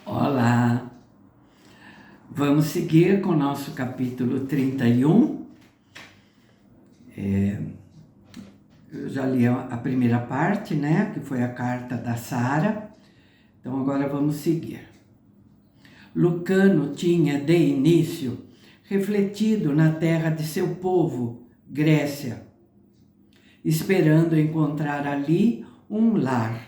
Olá! Vamos seguir com o nosso capítulo 31. Eu já li a primeira parte, né? Que foi a carta da Sara. Então agora vamos seguir. Lucano tinha, de início, refletido na terra de seu povo, Grécia, esperando encontrar ali um lar.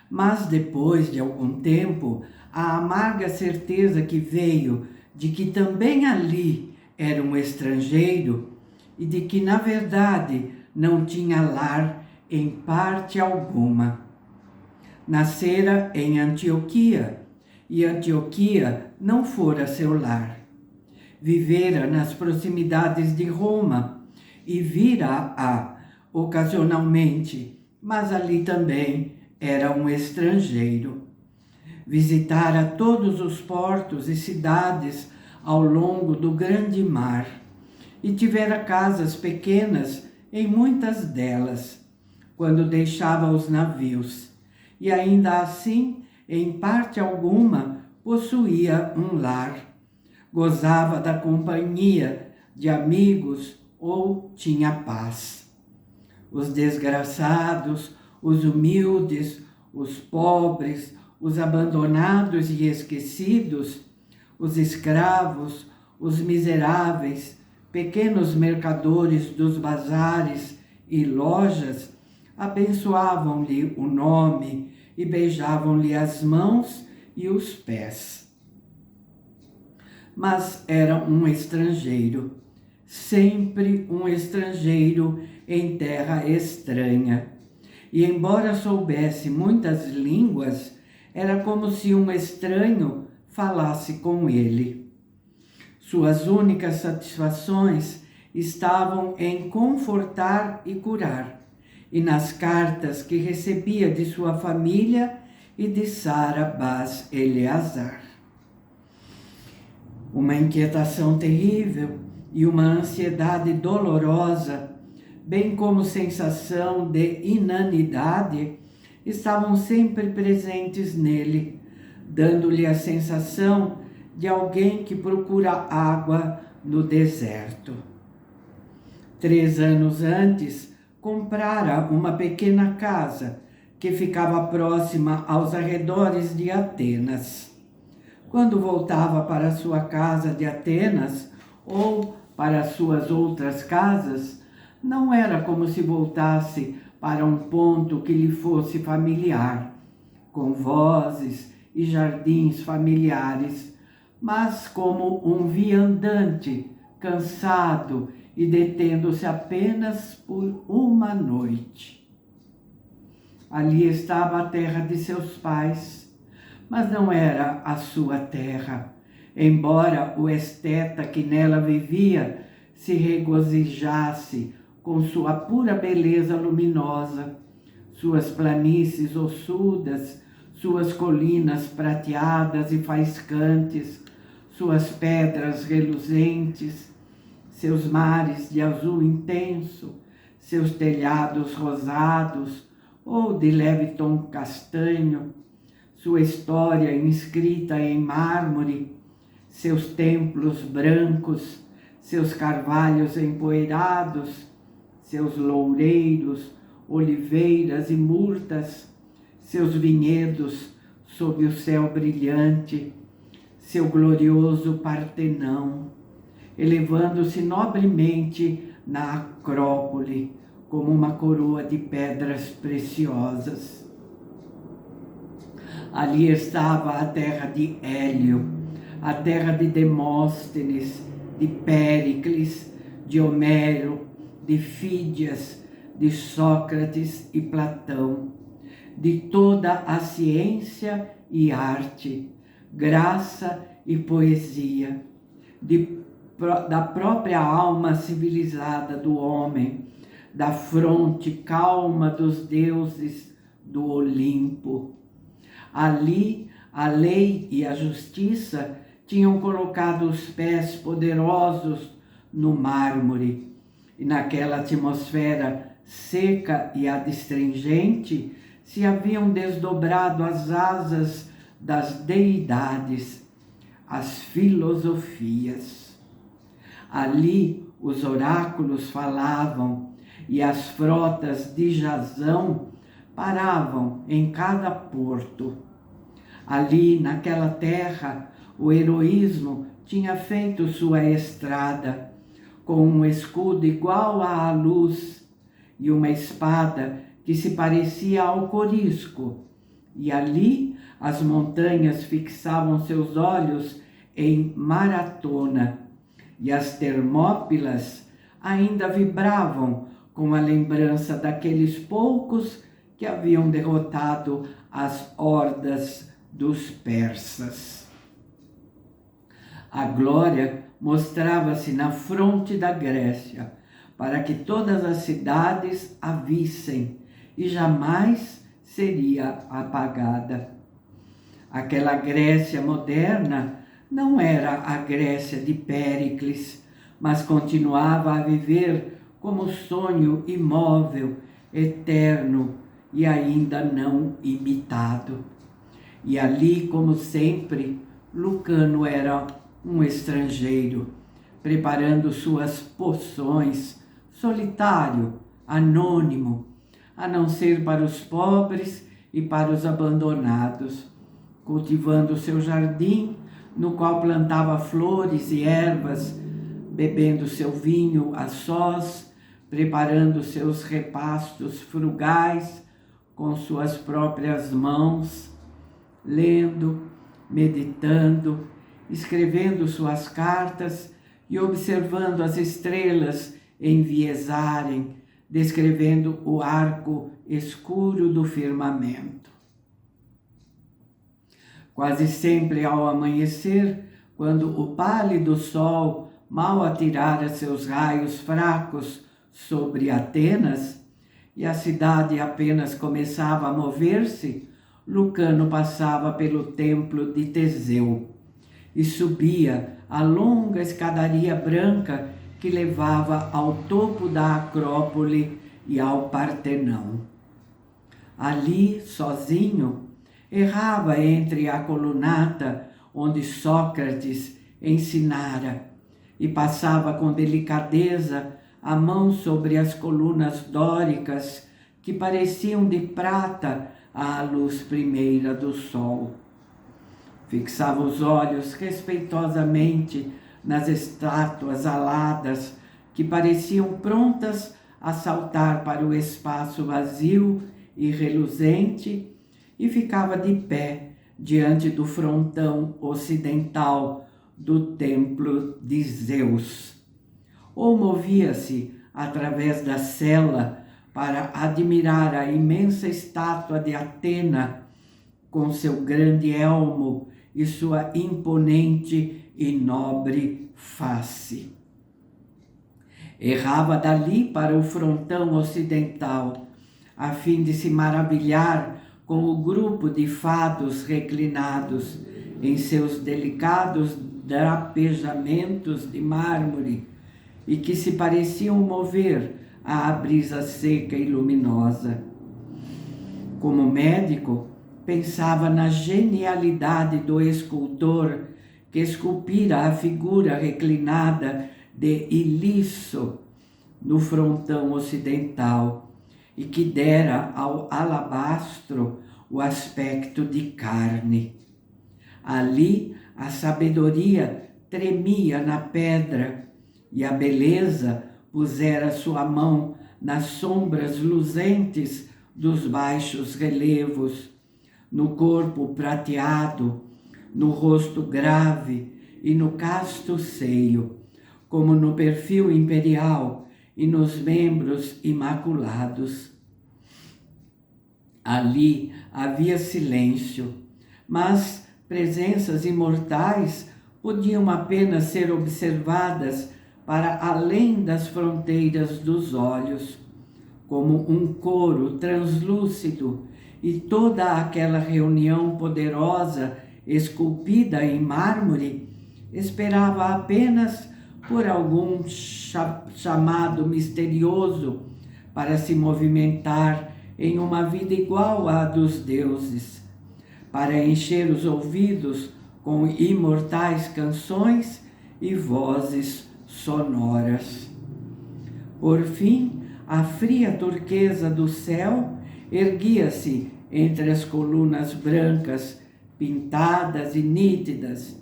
Mas depois de algum tempo, a amarga certeza que veio de que também ali era um estrangeiro e de que, na verdade, não tinha lar em parte alguma. Nascera em Antioquia, e Antioquia não fora seu lar. Vivera nas proximidades de Roma e vira-a ocasionalmente, mas ali também era um estrangeiro. Visitara todos os portos e cidades ao longo do grande mar e tivera casas pequenas em muitas delas, quando deixava os navios, e ainda assim, em parte alguma, possuía um lar, gozava da companhia de amigos ou tinha paz. Os desgraçados, os humildes, os pobres, os abandonados e esquecidos, os escravos, os miseráveis, pequenos mercadores dos bazares e lojas, abençoavam-lhe o nome e beijavam-lhe as mãos e os pés. Mas era um estrangeiro, sempre um estrangeiro em terra estranha. E embora soubesse muitas línguas, era como se um estranho falasse com ele. Suas únicas satisfações estavam em confortar e curar, e nas cartas que recebia de sua família e de Sara Bas Eleazar. Uma inquietação terrível e uma ansiedade dolorosa, bem como sensação de inanidade, estavam sempre presentes nele, dando-lhe a sensação de alguém que procura água no deserto. 3 anos antes, comprara uma pequena casa que ficava próxima aos arredores de Atenas. Quando voltava para sua casa de Atenas ou para suas outras casas, não era como se voltasse para um ponto que lhe fosse familiar, com vozes e jardins familiares, mas como um viandante, cansado e detendo-se apenas por uma noite. Ali estava a terra de seus pais, mas não era a sua terra, embora o esteta que nela vivia se regozijasse com sua pura beleza luminosa, suas planícies ossudas, suas colinas prateadas e faiscantes, suas pedras reluzentes, seus mares de azul intenso, seus telhados rosados ou de leve tom castanho, sua história inscrita em mármore, seus templos brancos, seus carvalhos empoeirados, seus loureiros, oliveiras e murtas, seus vinhedos sob o céu brilhante, seu glorioso Partenão, elevando-se nobremente na Acrópole, como uma coroa de pedras preciosas. Ali estava a terra de Hélio, a terra de Demóstenes, de Péricles, de Homero, de Fídias, de Sócrates e Platão, de toda a ciência e arte, graça e poesia, da própria alma civilizada do homem, da fronte calma dos deuses do Olimpo. Ali, a lei e a justiça tinham colocado os pés poderosos no mármore, e naquela atmosfera seca e adstringente se haviam desdobrado as asas das deidades, as filosofias. Ali os oráculos falavam e as frotas de Jasão paravam em cada porto. Ali, naquela terra, o heroísmo tinha feito sua estrada, com um escudo igual à luz e uma espada que se parecia ao corisco. E ali as montanhas fixavam seus olhos em Maratona, e as Termópilas ainda vibravam com a lembrança daqueles poucos que haviam derrotado as hordas dos persas. A glória mostrava-se na fronte da Grécia, para que todas as cidades a vissem, e jamais seria apagada. Aquela Grécia moderna não era a Grécia de Péricles, mas continuava a viver como sonho imóvel, eterno e ainda não imitado. E ali, como sempre, Lucano era um estrangeiro, preparando suas poções, solitário, anônimo, a não ser para os pobres e para os abandonados, cultivando seu jardim, no qual plantava flores e ervas, bebendo seu vinho a sós, preparando seus repastos frugais com suas próprias mãos, lendo, meditando, escrevendo suas cartas e observando as estrelas enviesarem, descrevendo o arco escuro do firmamento. Quase sempre ao amanhecer, quando o pálido sol mal atirara seus raios fracos sobre Atenas e a cidade apenas começava a mover-se, Lucano passava pelo templo de Teseu e subia a longa escadaria branca que levava ao topo da Acrópole e ao Partenão. Ali, sozinho, errava entre a colunata onde Sócrates ensinara e passava com delicadeza a mão sobre as colunas dóricas que pareciam de prata à luz primeira do sol. Fixava os olhos respeitosamente nas estátuas aladas que pareciam prontas a saltar para o espaço vazio e reluzente, e ficava de pé diante do frontão ocidental do templo de Zeus. Ou movia-se através da cela para admirar a imensa estátua de Atena com seu grande elmo e sua imponente e nobre face. Errava dali para o frontão ocidental, a fim de se maravilhar com o grupo de fados reclinados em seus delicados drapejamentos de mármore e que se pareciam mover à brisa seca e luminosa. Como médico, pensava na genialidade do escultor que esculpira a figura reclinada de Ilisso no frontão ocidental e que dera ao alabastro o aspecto de carne. Ali a sabedoria tremia na pedra e a beleza pusera sua mão nas sombras luzentes dos baixos relevos, no corpo prateado, no rosto grave e no casto seio, como no perfil imperial e nos membros imaculados. Ali havia silêncio, mas presenças imortais podiam apenas ser observadas para além das fronteiras dos olhos, como um coro translúcido, e toda aquela reunião poderosa, esculpida em mármore, esperava apenas por algum chamado misterioso para se movimentar em uma vida igual à dos deuses, para encher os ouvidos com imortais canções e vozes sonoras. Por fim, a fria turquesa do céu erguia-se entre as colunas brancas, pintadas e nítidas,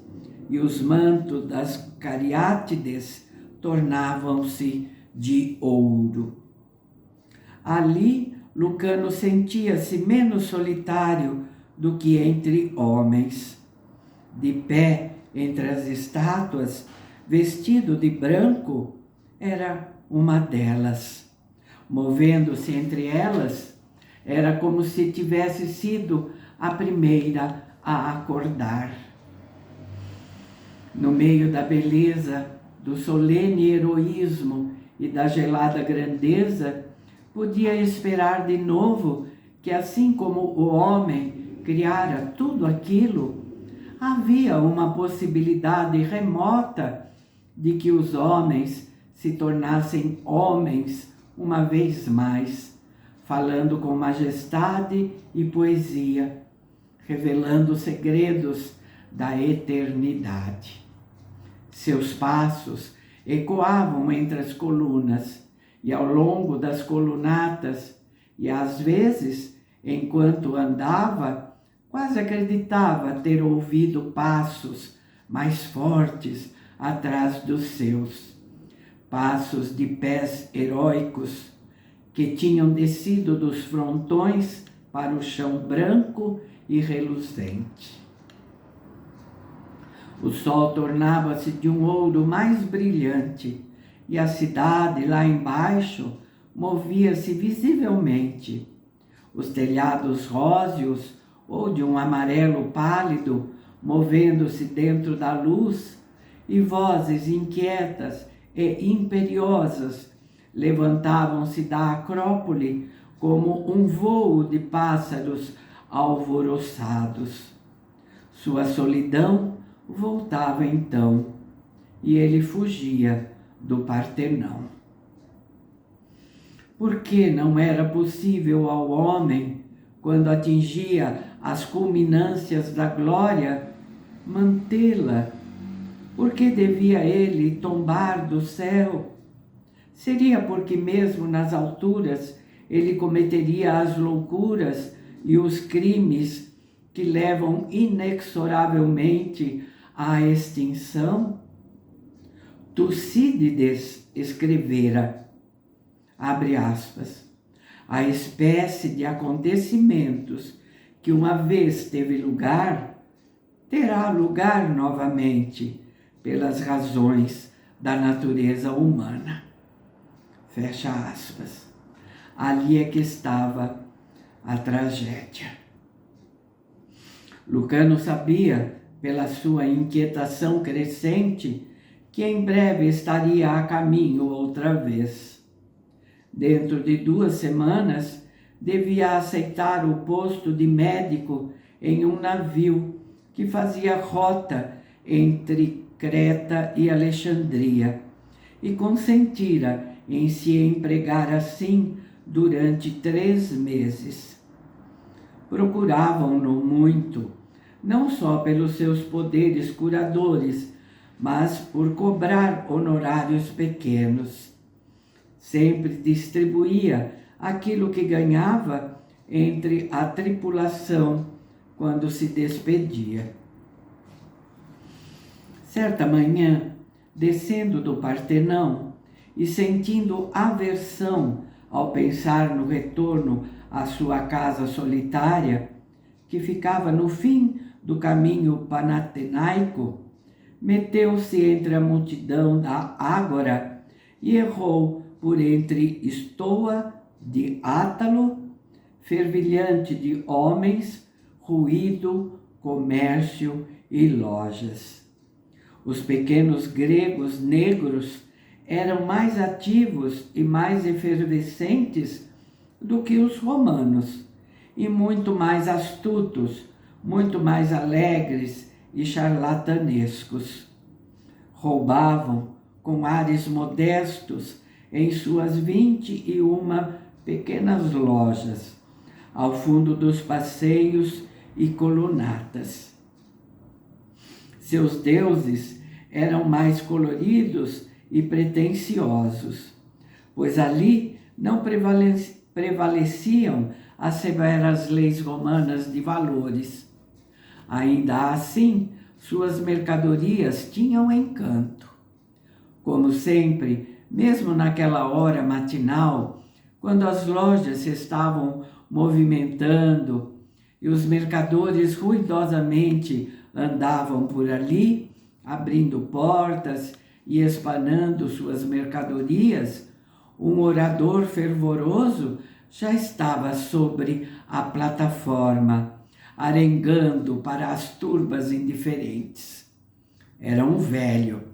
e os mantos das cariátides tornavam-se de ouro. Ali, Lucano sentia-se menos solitário do que entre homens. De pé entre as estátuas, vestido de branco, era uma delas. Movendo-se entre elas, era como se tivesse sido a primeira a acordar. No meio da beleza, do solene heroísmo e da gelada grandeza, podia esperar de novo que, assim como o homem criara tudo aquilo, havia uma possibilidade remota de que os homens se tornassem homens uma vez mais, falando com majestade e poesia, revelando segredos da eternidade. Seus passos ecoavam entre as colunas e ao longo das colunatas, e às vezes, enquanto andava, quase acreditava ter ouvido passos mais fortes atrás dos seus. Passos de pés heróicos que tinham descido dos frontões para o chão branco e reluzente. O sol tornava-se de um ouro mais brilhante e a cidade lá embaixo movia-se visivelmente. Os telhados róseos ou de um amarelo pálido movendo-se dentro da luz, e vozes inquietas e imperiosas levantavam-se da Acrópole como um vôo de pássaros alvoroçados. Sua solidão voltava então, e ele fugia do Partenão. Por que não era possível ao homem, quando atingia as culminâncias da glória, mantê-la? Por que devia ele tombar do céu? Seria porque mesmo nas alturas ele cometeria as loucuras e os crimes que levam inexoravelmente à extinção? Tucídides escrevera, abre aspas, a espécie de acontecimentos que uma vez teve lugar, terá lugar novamente pelas razões da natureza humana. Fecha aspas. Ali é que estava a tragédia. Lucano sabia, pela sua inquietação crescente, que em breve estaria a caminho outra vez. Dentro de 2 semanas, devia aceitar o posto de médico em um navio que fazia rota entre Creta e Alexandria, e consentira em se empregar assim durante 3 meses. Procuravam-no muito, não só pelos seus poderes curadores, mas por cobrar honorários pequenos. Sempre distribuía aquilo que ganhava entre a tripulação quando se despedia. Certa manhã, descendo do Partenão e sentindo aversão ao pensar no retorno à sua casa solitária, que ficava no fim do caminho panatenaico, meteu-se entre a multidão da Ágora e errou por entre estoa de Átalo, fervilhante de homens, ruído, comércio e lojas. Os pequenos gregos negros eram mais ativos e mais efervescentes do que os romanos, e muito mais astutos, muito mais alegres e charlatanescos. Roubavam com ares modestos em suas 21 pequenas lojas, ao fundo dos passeios e colunatas. Seus deuses eram mais coloridos e pretensiosos, pois ali não prevaleciam as severas leis romanas de valores. Ainda assim, suas mercadorias tinham encanto. Como sempre, mesmo naquela hora matinal, quando as lojas se estavam movimentando e os mercadores ruidosamente andavam por ali, abrindo portas e espanando suas mercadorias, um orador fervoroso já estava sobre a plataforma, arengando para as turbas indiferentes. Era um velho,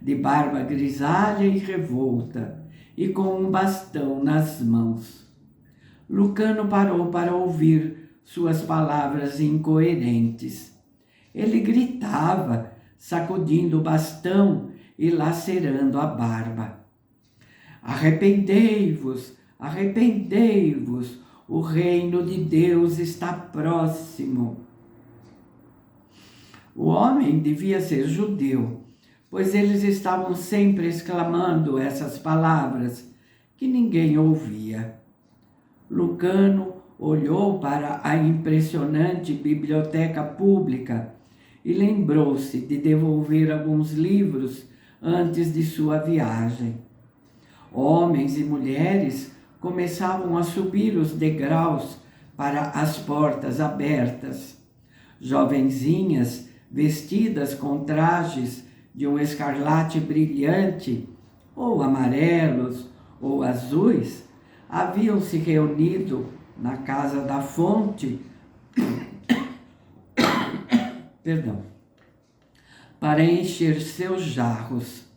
de barba grisalha e revolta, e com um bastão nas mãos. Lucano parou para ouvir suas palavras incoerentes. Ele gritava, sacudindo o bastão e lacerando a barba. Arrependei-vos, arrependei-vos, o reino de Deus está próximo. O homem devia ser judeu, pois eles estavam sempre exclamando essas palavras que ninguém ouvia. Lucano olhou para a impressionante biblioteca pública e lembrou-se de devolver alguns livros antes de sua viagem. Homens e mulheres começavam a subir os degraus para as portas abertas. Jovenzinhas, vestidas com trajes de um escarlate brilhante, ou amarelos ou azuis, haviam se reunido na casa da fonte para encher seus jarros.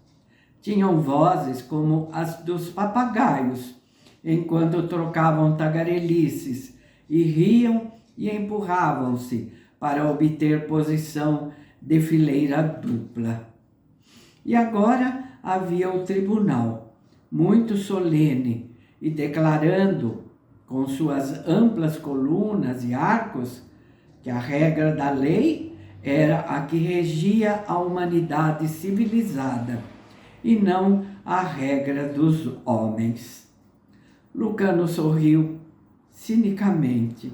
Tinham vozes como as dos papagaios, enquanto trocavam tagarelices, e riam e empurravam-se para obter posição de fileira dupla. E agora havia o tribunal, muito solene, e declarando, com suas amplas colunas e arcos, que a regra da lei era a que regia a humanidade civilizada, e não a regra dos homens. Lucano sorriu cinicamente,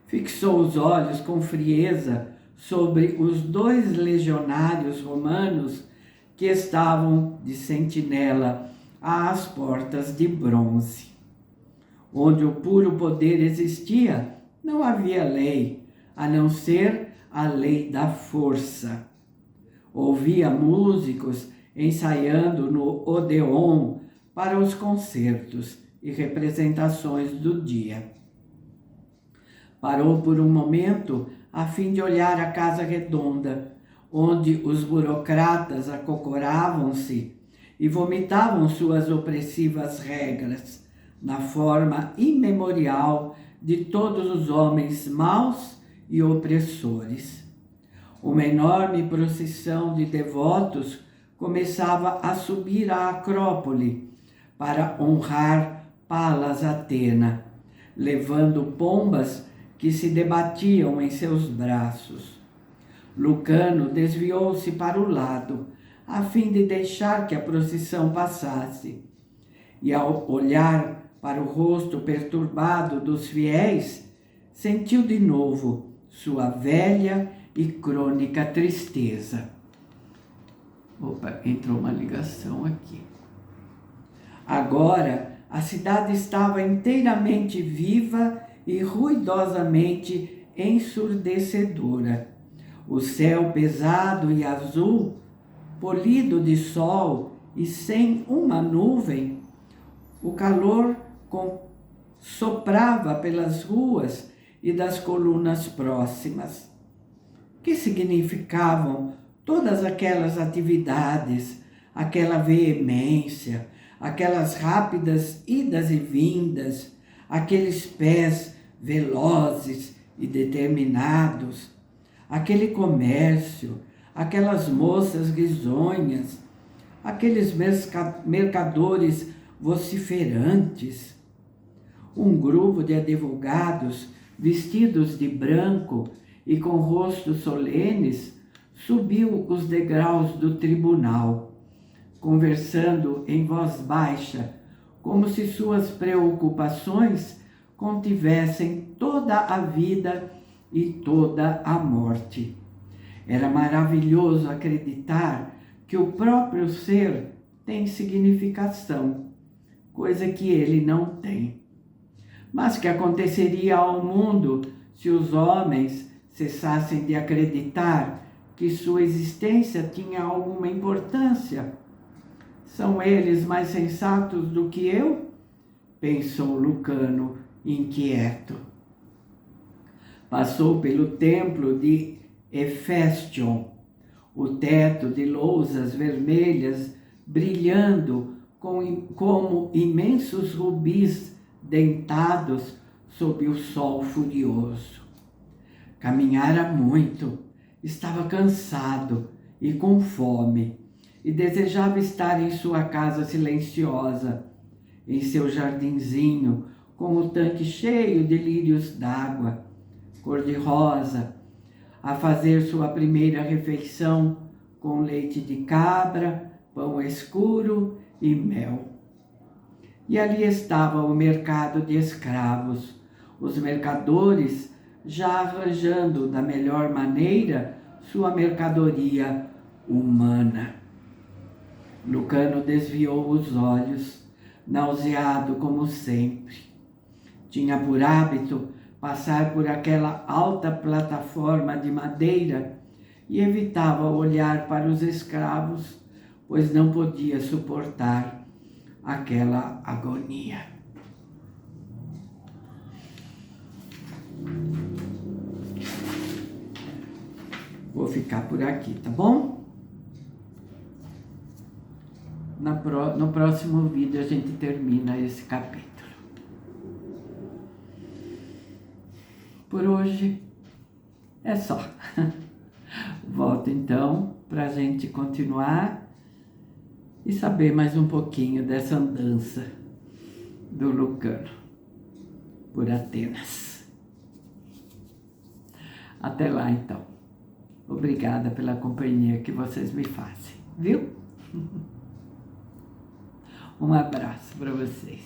fixou os olhos com frieza sobre os 2 legionários romanos que estavam de sentinela às portas de bronze. Onde o puro poder existia, não havia lei, a não ser a lei da força. Ouvia músicos ensaiando no Odeon para os concertos e representações do dia. Parou por um momento a fim de olhar a casa redonda, onde os burocratas acocoravam-se e vomitavam suas opressivas regras, na forma imemorial de todos os homens maus e opressores. Uma enorme procissão de devotos começava a subir à Acrópole para honrar Palas Atena, levando pombas que se debatiam em seus braços. Lucano desviou-se para o lado, a fim de deixar que a procissão passasse. E ao olhar para o rosto perturbado dos fiéis, sentiu de novo sua velha e crônica tristeza. Opa, entrou uma ligação aqui. Agora, a cidade estava inteiramente viva e ruidosamente ensurdecedora. O céu pesado e azul, polido de sol e sem uma nuvem, o calor soprava pelas ruas e das colunas próximas. Que significavam todas aquelas atividades, aquela veemência, aquelas rápidas idas e vindas, aqueles pés velozes e determinados, aquele comércio, aquelas moças risonhas, aqueles mercadores vociferantes, um grupo de advogados vestidos de branco e com rostos solenes subiu os degraus do tribunal, conversando em voz baixa, como se suas preocupações contivessem toda a vida e toda a morte. Era maravilhoso acreditar que o próprio ser tem significação, coisa que ele não tem. Mas que aconteceria ao mundo se os homens cessassem de acreditar que sua existência tinha alguma importância? São eles mais sensatos do que eu? Pensou Lucano, inquieto. Passou pelo templo de Hefestion, o teto de lousas vermelhas brilhando como imensos rubis dentados sob o sol furioso. Caminhara muito, estava cansado e com fome, e desejava estar em sua casa silenciosa, em seu jardinzinho, com o tanque cheio de lírios d'água, cor-de-rosa, a fazer sua primeira refeição com leite de cabra, pão escuro e mel. E ali estava o mercado de escravos, os mercadores já arranjando da melhor maneira sua mercadoria humana. Lucano desviou os olhos, nauseado como sempre. Tinha por hábito passar por aquela alta plataforma de madeira e evitava olhar para os escravos, pois não podia suportar aquela agonia. Vou ficar por aqui, tá bom? No próximo vídeo a gente termina esse capítulo. Por hoje é só. Volto então para a gente continuar e saber mais um pouquinho dessa andança do Lucano por Atenas. Até lá então. Obrigada pela companhia que vocês me fazem, viu? Um abraço para vocês.